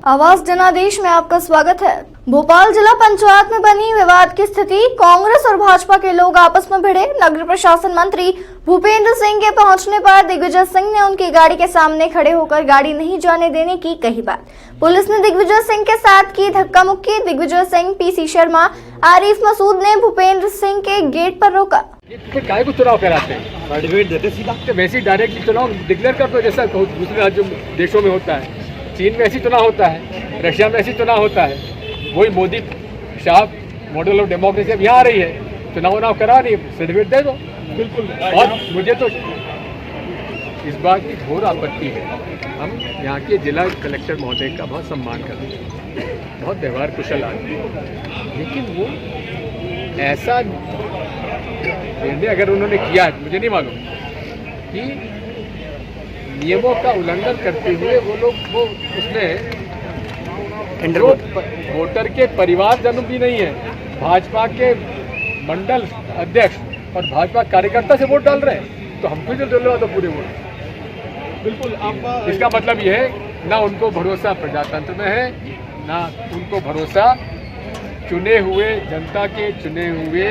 आवाज जनादेश में आपका स्वागत है। भोपाल जिला पंचायत में बनी विवाद की स्थिति, कांग्रेस और भाजपा के लोग आपस में भिड़े। नगर प्रशासन मंत्री भूपेंद्र सिंह के पहुंचने पर दिग्विजय सिंह ने उनकी गाड़ी के सामने खड़े होकर गाड़ी नहीं जाने देने की कही बात। पुलिस ने दिग्विजय सिंह के साथ की धक्का मुक्की। दिग्विजय सिंह, पीसी शर्मा, आरिफ मसूद ने भूपेंद्र सिंह के गेट पर रोका। काय को चुनाव कराते हैं, सर्टिफिकेट देते सीधा, तो वैसे ही डायरेक्ट चुनाव डिक्लेयर कर दो, जैसा दूसरे राज्यों देशों में होता है। चीन में ऐसी चुनाव होता है, रशिया में ऐसी चुनाव होता है। वही Modi Shah model of democracy अब यहाँ आ रही है, चुनाव करा रही है, सर्टिफिकेट दे दो। बिल्कुल। और मुझे तो इस बात की घोर आपत्ति है। हम यहाँ के जिला कलेक्टर महोदय का बहुत सम्मान करते हैं, बहुत व्यवहार कुशल आदमी, लेकिन वो ऐसा निर्णय अगर उन्होंने किया है, मुझे नहीं मालूम कि नियमों का उल्लंघन करते हुए वो उसमें वोटर के परिवारजनों भी नहीं है, भाजपा के मंडल अध्यक्ष और भाजपा कार्यकर्ता से वोट डाल रहे हैं, तो हमको जो डलवा दो पूरे वोट। बिल्कुल। आप इसका मतलब ये है ना उनको भरोसा प्रजातंत्र में है, ना उनको भरोसा चुने हुए जनता के चुने हुए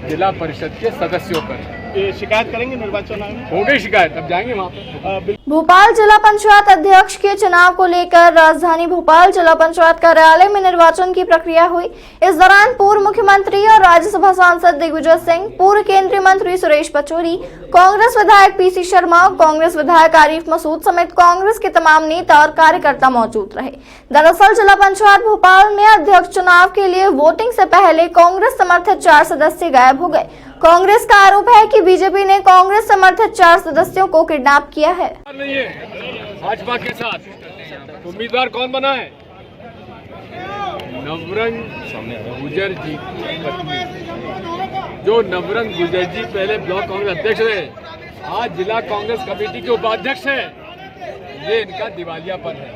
जिला परिषद के सदस्यों पर। शिकायत करेंगे निर्वाचन आयोग में? हो गई शिकायत, अब जाएंगे वहाँ पे। भोपाल जिला पंचायत अध्यक्ष के चुनाव को लेकर राजधानी भोपाल जिला पंचायत कार्यालय में निर्वाचन की प्रक्रिया हुई। इस दौरान पूर्व मुख्यमंत्री और राज्यसभा सांसद दिग्विजय सिंह, पूर्व केंद्रीय मंत्री सुरेश पचौरी, कांग्रेस विधायक पीसी शर्मा, कांग्रेस विधायक आरिफ मसूद समेत कांग्रेस के तमाम नेता और कार्यकर्ता मौजूद रहे। दरअसल जिला पंचायत भोपाल में अध्यक्ष चुनाव के लिए वोटिंग से पहले कांग्रेस समर्थित 4 सदस्य गायब हो गए। कांग्रेस का आरोप है कि बीजेपी ने कांग्रेस समर्थित 4 सदस्यों को किडनैप किया है। नहीं है भाजपा के साथ उम्मीदवार कौन बना है? नवरंग गुर्जर जी की पत्नी, जो नवरंग गुर्जर जी पहले ब्लॉक कांग्रेस अध्यक्ष रहे, आज जिला कांग्रेस कमेटी के उपाध्यक्ष हैं। ये इनका दिवालियापन है।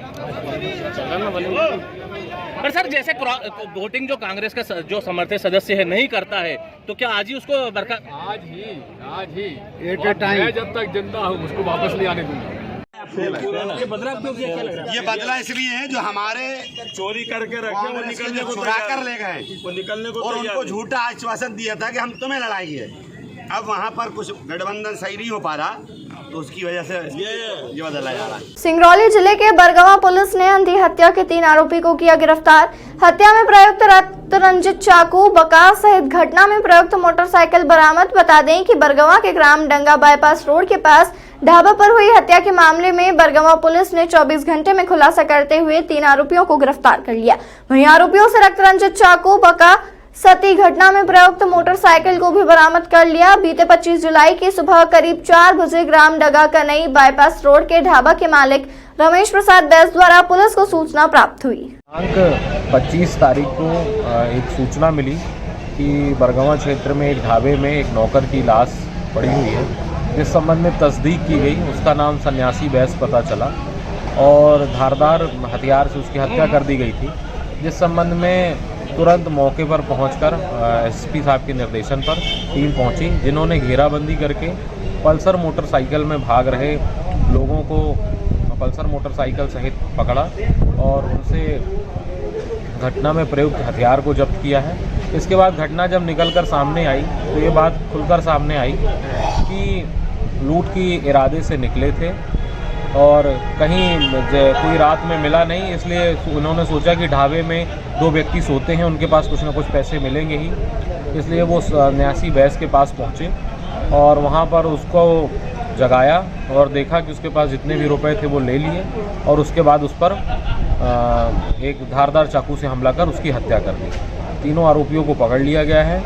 पर सर, जैसे वोटिंग जो कांग्रेस का जो समर्थित सदस्य है नहीं करता है, तो क्या आज ही उसको आज ही मैं जब तक जिंदा हूँ उसको वापस नहीं आने दूंगा। ये बदलाव क्यों किया? क्या लग रहा है? ये बदला इसलिए है जो हमारे चोरी करके रखे वो निकलने को चुरा कर ले गए, वो निकलने को और उनको झूठा आश्वासन दिया था कि हम तुम्हें लड़ाएंगे। अब वहाँ पर कुछ गठबंधन सही नहीं हो पा रहा, तो उसकी वजह से ये बदला जा रहा है। सिंगरौली जिले के बरगवा पुलिस ने अंधी हत्या के 3 आरोपी को किया गिरफ्तार। हत्या में प्रयुक्त रत्नरंजित चाकू, बकास सहित घटना में प्रयुक्त मोटरसाइकिल बरामद। बता दें कि बरगवा के ग्राम डंगा बाईपास रोड के पास ढाबा पर हुई हत्या के मामले में बरगवा पुलिस ने 24 घंटे में खुलासा करते हुए 3 आरोपियों को गिरफ्तार कर लिया। वहीं आरोपियों से रत्नरंजित चाकू, बका सती घटना में प्रयुक्त मोटरसाइकिल को भी बरामद कर लिया। बीते 25 जुलाई की सुबह करीब 4 बजे ग्राम डगा कनई बाईपास रोड के ढाबा के मालिक रमेश प्रसाद बैस द्वारा पुलिस को सूचना प्राप्त हुई। दिनांक 25 तारीख को एक सूचना मिली कि बरगवा क्षेत्र में एक ढाबे में एक नौकर की लाश पड़ी हुई है, जिस संबंध में तस्दीक की गई। उसका नाम सन्यासी बैस पता चला और धारदार हथियार से उसकी हत्या कर दी गई थी, जिस संबंध में तुरंत मौके पर पहुंचकर एसपी साहब के निर्देशन पर टीम पहुंची, जिन्होंने घेराबंदी करके पल्सर मोटरसाइकिल में भाग रहे लोगों को पल्सर मोटरसाइकिल सहित पकड़ा और उनसे घटना में प्रयुक्त हथियार को जब्त किया है। इसके बाद घटना जब निकलकर सामने आई तो ये बात खुलकर सामने आई कि लूट की इरादे से निकले थे और कहीं कोई रात में मिला नहीं, इसलिए उन्होंने सोचा कि ढाबे में 2 व्यक्ति सोते हैं, उनके पास कुछ ना कुछ पैसे मिलेंगे ही, इसलिए वो सन्यासी बैस के पास पहुँचे और वहाँ पर उसको जगाया और देखा कि उसके पास जितने भी रुपए थे वो ले लिए और उसके बाद उस पर एक धारदार चाकू से हमला कर उसकी हत्या कर दी। तीनों आरोपियों को पकड़ लिया गया है,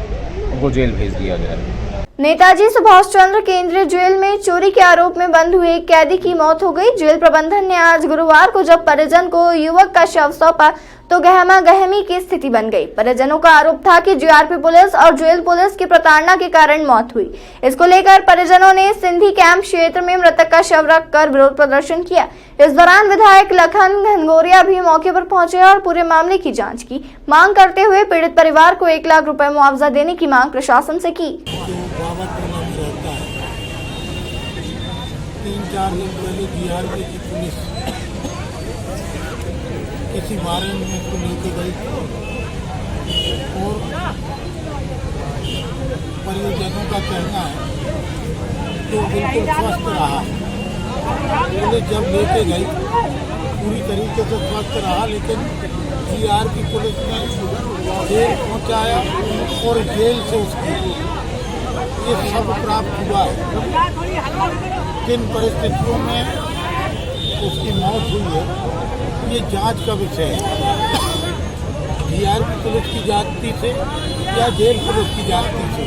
उनको जेल भेज दिया गया है। नेताजी सुभाष चंद्र केंद्रीय जेल में चोरी के आरोप में बंद हुए एक कैदी की मौत हो गई। जेल प्रबंधन ने आज गुरुवार को जब परिजन को युवक का शव सौंपा तो गहमा गहमी की स्थिति बन गई। परिजनों का आरोप था कि जीआरपी पुलिस और जेल पुलिस की प्रताड़ना के कारण मौत हुई। इसको लेकर परिजनों ने सिंधी कैंप क्षेत्र में मृतक का शव रखकर विरोध प्रदर्शन किया। इस दौरान विधायक लखन घनघोरिया भी मौके पर पहुंचे और पूरे मामले की जांच की मांग करते हुए पीड़ित परिवार को 1 लाख रुपए मुआवजा देने की मांग प्रशासन से की। 3-4 दिन पहले जीआरपी की पुलिस किसी वारंट में को लेके गई और परिजनों का कहना है कि बिल्कुल स्वस्थ रहा। पुलिस जब लेके गई पूरी तरीके से स्वस्थ रहा, लेकिन जीआरपी पुलिस ने जेल पहुंचाया और जेल से उसकी ये सब प्राप्त हुआ है। किन परिस्थितियों में उसकी मौत हुई है ये जांच का विषय है। जीआरपी पुलिस की जांच से या जेल पुलिस की जांच से।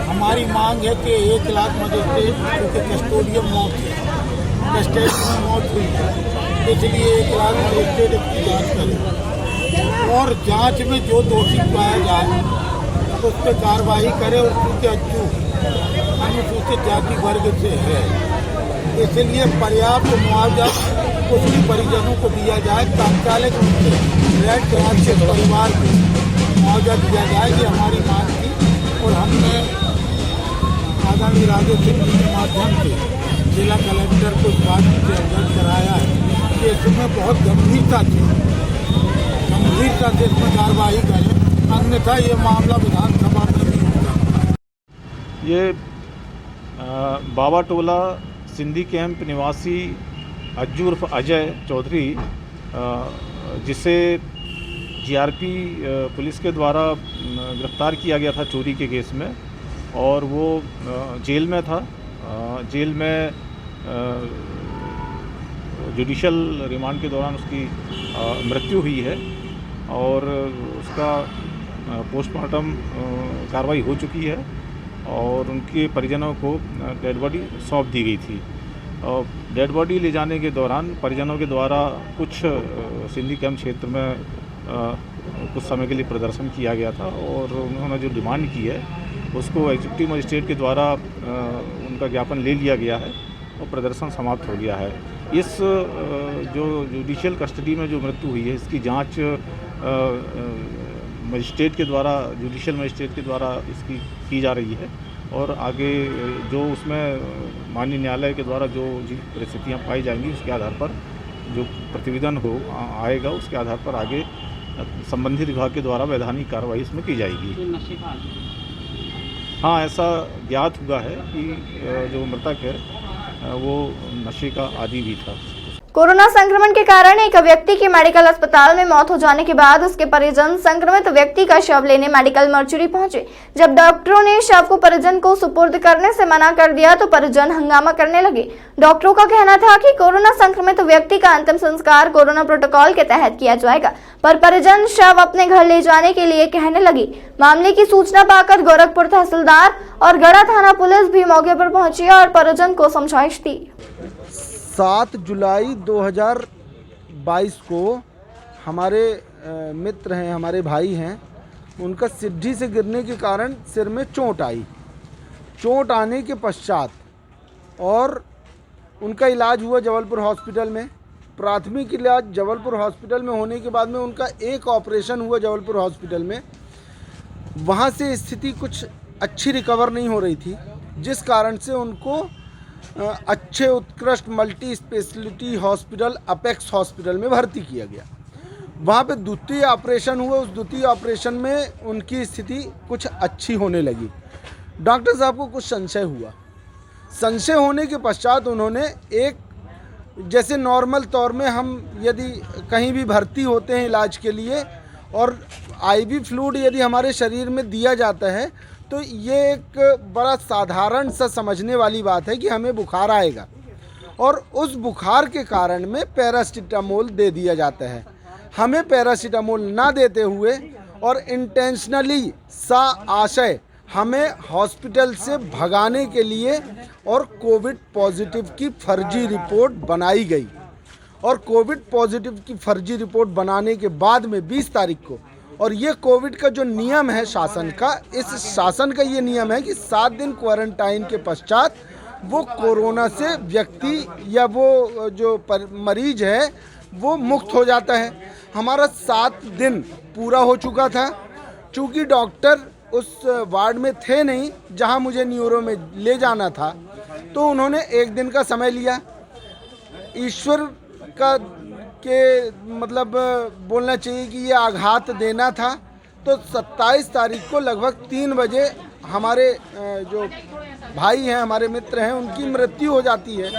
हमारी मांग है कि 1 लाख मजिस्ट्रेट, क्योंकि कस्टोडियन मौत है, कस्टडी में मौत हुई है, इसलिए 1 लाख मजिस्ट्रेट इसकी जांच करें और जांच में जो दोषी पाया जाए तो उस पर कार्रवाई करे। और क्योंकि अज्जू अनुसूचित जाति वर्ग से है, इसलिए पर्याप्त मुआवजा उसके परिजनों को दिया जाए। तात्कालिक रूप से रेड क्रॉस के परिवार को मुआवजा दिया जाए, ये हमारी मांग थी। और हमने आदरणीय राजेश सिंह जी के माध्यम से जिला कलेक्टर को इस बात से अवगत कराया है कि इसमें बहुत गंभीरता से इसमें कार्रवाई करें, अन्यथा ये मामला विधानसभा में नहीं होगा। ये बाबा टोला सिंधी कैंप निवासी अज्जू उर्फ अजय चौधरी, जिसे जीआरपी पुलिस के द्वारा गिरफ्तार किया गया था चोरी के केस में, और वो जेल में था। जेल में जुडिशल रिमांड के दौरान उसकी मृत्यु हुई है और उसका पोस्टमार्टम कार्रवाई हो चुकी है और उनके परिजनों को डेड बॉडी सौंप दी गई थी। और डेड बॉडी ले जाने के दौरान परिजनों के द्वारा कुछ सिंधी कैंप क्षेत्र में कुछ समय के लिए प्रदर्शन किया गया था और उन्होंने जो डिमांड की है उसको एग्जीक्यूटिव मजिस्ट्रेट के द्वारा उनका ज्ञापन ले लिया गया है और प्रदर्शन समाप्त हो गया है। इस जो जुडिशियल कस्टडी में जो मृत्यु हुई है इसकी जांच मजिस्ट्रेट के द्वारा, जुडिशियल मजिस्ट्रेट के द्वारा इसकी की जा रही है और आगे जो उसमें माननीय न्यायालय के द्वारा जो परिस्थितियाँ पाई जाएंगी उसके आधार पर जो प्रतिवेदन आएगा उसके आधार पर आगे संबंधित विभाग के द्वारा वैधानिक कार्रवाई इसमें की जाएगी। हाँ, ऐसा ज्ञात हुआ है कि जो मृतक है वो नशे का आदी भी था। कोरोना संक्रमण के कारण एक व्यक्ति की मेडिकल अस्पताल में मौत हो जाने के बाद उसके परिजन संक्रमित व्यक्ति का शव लेने मेडिकल मर्चुरी पहुंचे। जब डॉक्टरों ने शव को परिजन को सुपुर्द करने से मना कर दिया तो परिजन हंगामा करने लगे। डॉक्टरों का कहना था कि कोरोना संक्रमित व्यक्ति का अंतिम संस्कार कोरोना प्रोटोकॉल के तहत किया जाएगा, पर परिजन शव अपने घर ले जाने के लिए कहने लगी। मामले की सूचना पाकर गोरखपुर तहसीलदार और गढ़ा थाना पुलिस भी मौके पर पहुंची और परिजन को समझाइश दी। 7 जुलाई 2022 को हमारे मित्र हैं, हमारे भाई हैं, उनका सीढ़ी से गिरने के कारण सिर में चोट आई। चोट आने के पश्चात और उनका इलाज हुआ जबलपुर हॉस्पिटल में। प्राथमिक इलाज जबलपुर हॉस्पिटल में होने के बाद में उनका एक ऑपरेशन हुआ जबलपुर हॉस्पिटल में। वहाँ से स्थिति कुछ अच्छी रिकवर नहीं हो रही थी, जिस कारण से उनको अच्छे उत्कृष्ट multi speciality hospital apex hospital में भर्ती किया गया। वहाँ पे द्वितीय ऑपरेशन हुआ। उस द्वितीय ऑपरेशन में उनकी स्थिति कुछ अच्छी होने लगी। डॉक्टर साहब को कुछ संशय हुआ। संशय होने के पश्चात उन्होंने एक, जैसे नॉर्मल तौर में हम यदि कहीं भी भर्ती होते हैं इलाज के लिए और आईवी फ्लूइड यदि हमारे शरीर में दिया जाता है तो ये एक बड़ा साधारण सा समझने वाली बात है कि हमें बुखार आएगा और उस बुखार के कारण में पैरासीटामोल दे दिया जाता है। हमें पैरासीटामोल ना देते हुए और इंटेंशनली सा आशय हमें हॉस्पिटल से भगाने के लिए और कोविड पॉजिटिव की फर्जी रिपोर्ट बनाई गई। और कोविड पॉजिटिव की फर्जी रिपोर्ट बनाने के बाद में 20 तारीख को, और ये कोविड का जो नियम है शासन का, इस शासन का ये नियम है कि 7 दिन क्वारंटाइन के पश्चात वो कोरोना से व्यक्ति या वो जो मरीज है वो मुक्त हो जाता है। हमारा 7 दिन पूरा हो चुका था। चूँकि डॉक्टर उस वार्ड में थे नहीं जहां मुझे न्यूरो में ले जाना था, तो उन्होंने 1 दिन का समय लिया। ईश्वर का कि मतलब बोलना चाहिए कि ये आघात देना था। तो 27 तारीख को लगभग 3 बजे हमारे जो भाई हैं, हमारे मित्र हैं, उनकी मृत्यु हो जाती है,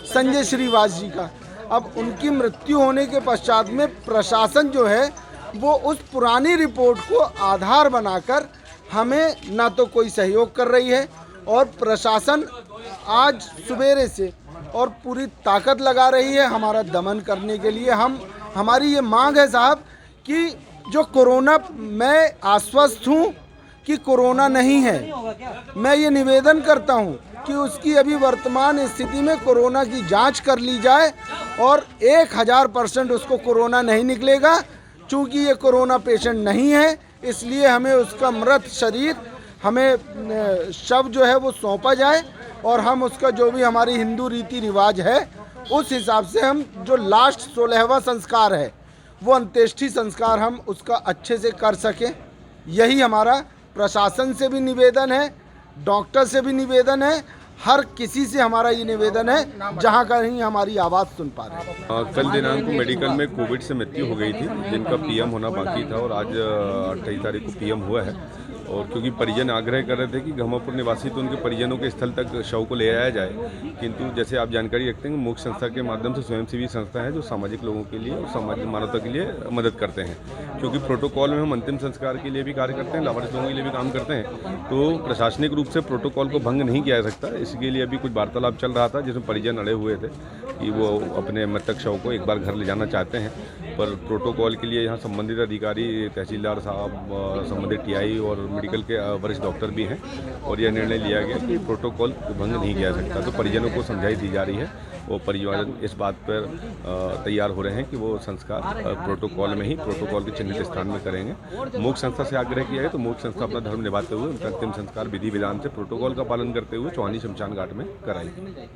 संजय श्रीवास जी का। अब उनकी मृत्यु होने के पश्चात में प्रशासन जो है वो उस पुरानी रिपोर्ट को आधार बनाकर हमें ना तो कोई सहयोग कर रही है, और प्रशासन आज सवेरे से और पूरी ताकत लगा रही है हमारा दमन करने के लिए। हमारी ये मांग है साहब कि जो कोरोना, मैं आश्वस्त हूँ कि कोरोना नहीं है। मैं ये निवेदन करता हूँ कि उसकी अभी वर्तमान स्थिति में कोरोना की जांच कर ली जाए, और 1000% उसको कोरोना नहीं निकलेगा। चूँकि ये कोरोना पेशेंट नहीं है, इसलिए हमें उसका मृत शरीर, हमें शव जो है वो सौंपा जाए, और हम उसका जो भी हमारी हिंदू रीति रिवाज है उस हिसाब से हम जो लास्ट 16वां संस्कार है वो अंत्येष्टि संस्कार हम उसका अच्छे से कर सकें। यही हमारा प्रशासन से भी निवेदन है, डॉक्टर से भी निवेदन है, हर किसी से हमारा ये निवेदन है जहाँ कहीं हमारी आवाज़ सुन पा रहे हैं। कल दिनांक को मेडिकल में कोविड से मृत्यु हो गई थी, जिनका पीएम होना बाकी था, और आज 28 तारीख को पीएम हुआ है। और क्योंकि परिजन आग्रह कर रहे थे कि घमापुर निवासी, तो उनके परिजनों के स्थल तक शव को ले आया जाए, किंतु जैसे आप जानकारी रखते हैं, मोक्ष संस्था के माध्यम से स्वयंसेवी संस्था है जो सामाजिक लोगों के लिए और सामाजिक मानवता के लिए मदद करते हैं। क्योंकि प्रोटोकॉल में हम अंतिम संस्कार के लिए भी कार्य करते हैं, लावारिस लोगों के लिए भी काम करते हैं, तो प्रशासनिक रूप से प्रोटोकॉल को भंग नहीं किया जा सकता। इसके लिए अभी कुछ वार्तालाप चल रहा था जिसमें परिजन अड़े हुए थे कि वो अपने मृतक शव को एक बार घर ले जाना चाहते हैं, पर प्रोटोकॉल के लिए यहाँ संबंधित अधिकारी, तहसीलदार साहब, संबंधित टीआई और मेडिकल के वरिष्ठ डॉक्टर भी हैं, और यह निर्णय लिया गया कि प्रोटोकॉल भंग नहीं किया जा सकता। तो परिजनों को समझाई दी जा रही है, वो परिजन इस बात पर तैयार हो रहे हैं कि वो संस्कार प्रोटोकॉल में ही, प्रोटोकॉल के चिन्हित स्थान में करेंगे। मोक्ष संस्था से आग्रह किया है तो मोक्ष संस्था अपना धर्म निभाते हुए उनका अंतिम संस्कार विधि विधान से प्रोटोकॉल का पालन करते हुए चौहानी शमशान घाट में कराएगी।